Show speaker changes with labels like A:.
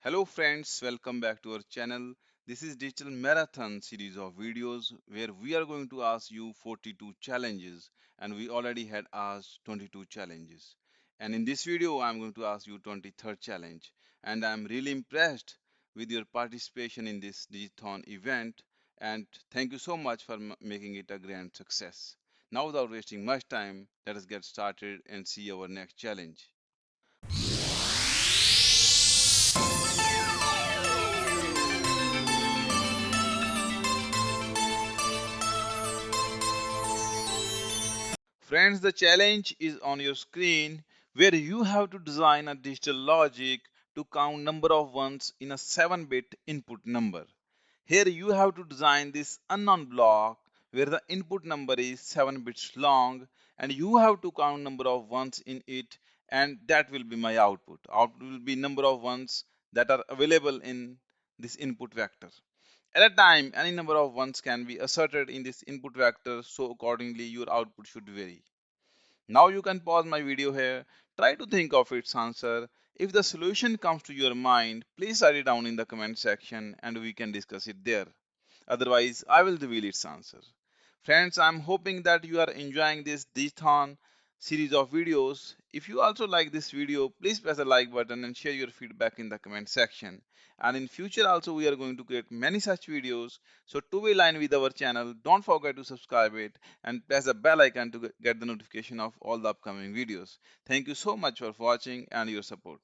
A: Hello friends, welcome back to our channel. This is Digital Marathon series of videos where we are going to ask you 42 challenges and we already had asked 22 challenges. And in this video, I'm going to ask you 23rd challenge. And I'm really impressed with your participation in this DigiThon event and thank you so much for making it a grand success. Now without wasting much time, let us get started and see our next challenge. Friends, the challenge is on your screen where you have to design a digital logic to count number of ones in a 7-bit input number. Here you have to design this unknown block where the input number is 7 bits long and you have to count number of ones in it and that will be my output. Output will be number of ones that are available in this input vector. At a time, any number of ones can be asserted in this input vector, so accordingly your output should vary. Now you can pause my video here, try to think of its answer. If the solution comes to your mind, please write it down in the comment section and we can discuss it there. Otherwise, I will reveal its answer. Friends, I'm hoping that you are enjoying this DigiThon series of videos. If you also like this video, please press the like button and share your feedback in the comment section. And in future also we are going to create many such videos. So to be in line with our channel, don't forget to subscribe it and press the bell icon to get the notification of all the upcoming videos. Thank you so much for watching and your support.